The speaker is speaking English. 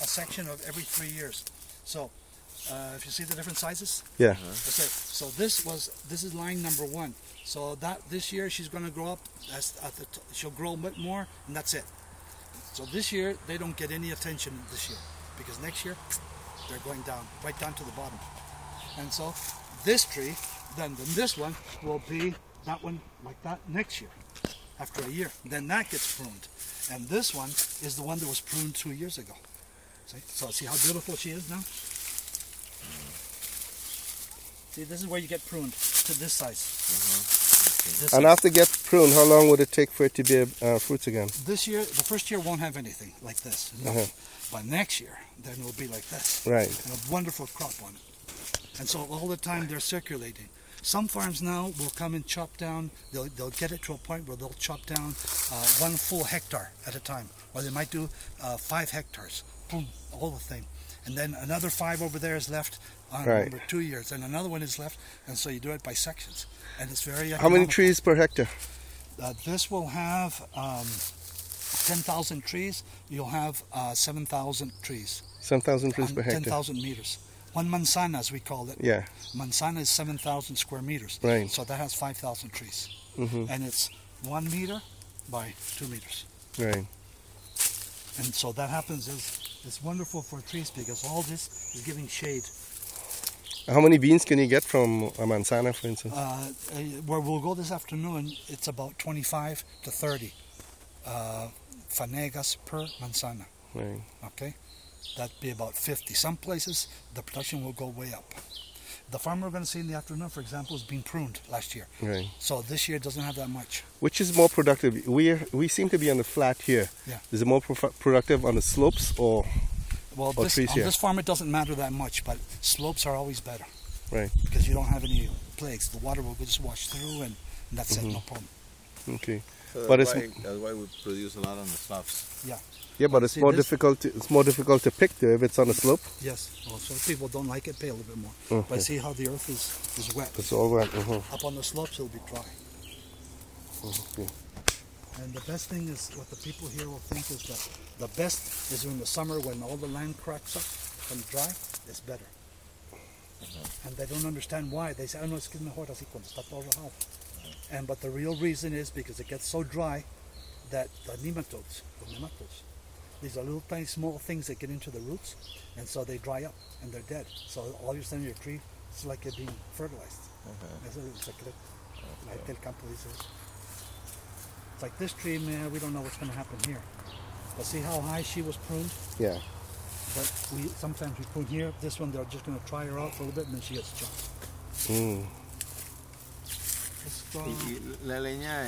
a section of every 3 years. So if you see the different sizes, yeah. So this is line number 1. So that this year she's going to grow up. She'll grow a bit more, and that's it. So this year they don't get any attention this year, because next year they're going down, right down to the bottom. And so this tree, then this one will be that one like that next year, after a year. Then that gets pruned. And this one is the one that was pruned 2 years ago. See? So see how beautiful she is now? See, this is where you get pruned to this size. And after it gets pruned, how long would it take for it to be fruits again? This year, the first year won't have anything like this. No. But next year, then it will be like this. Right. And a wonderful crop on it. And so all the time they're circulating. Some farms now will come and chop down, they'll get it to a point where they'll chop down 1 full hectare at a time. Or they might do 5 hectares, boom, all the thing. And then another 5 over there is left on number 2 years, and another one is left, and so you do it by sections. And it's very economical. How many trees per hectare? This will have 10,000 trees. You'll have 7,000 trees. 7,000 trees per hectare. 10,000 meters. 1 manzana, as we call it. Yeah. Manzana is 7,000 square meters. Right. So that has 5,000 trees. And it's 1 meter by 2 meters. Right. And so that happens it's wonderful for trees, because all this is giving shade. How many beans can you get from a manzana, for instance? Where we'll go this afternoon, it's about 25 to 30 fanegas per manzana. Right. Okay? That'd be about 50. Some places, the production will go way up. The farm we're going to see in the afternoon, for example, is being pruned last year. Right. So this year it doesn't have that much. Which is more productive? We seem to be on the flat here. Yeah. Is it more productive on the slopes or trees on here? this farm it doesn't matter that much, but slopes are always better. Right. Because you don't have any plagues. The water will just wash through, and that's it, no problem. Okay. So but that's why we produce a lot on the slopes. Yeah. Yeah, but it's more difficult. It's more difficult to pick there if it's on a slope. Yes. Well, so people don't like it, pay a little bit more. But see how the earth is wet. It's all wet. Up on the slopes, it'll be dry. Okay. And the best thing is, what the people here will think is that the best is in the summer when all the land cracks up and dry. It's better. And they don't understand why. They say, "Oh no, es que es mejor así cuando está todo rajado." But the real reason is because it gets so dry that the nematodes, these are little tiny small things that get into the roots, and so they dry up and they're dead. So all of a sudden your tree, it's like it being fertilized. It's like this tree, man, we don't know what's going to happen here. But see how high she was pruned? Yeah. But sometimes we prune here. This one, they're just going to try her out for a little bit, and then she gets chopped. La leña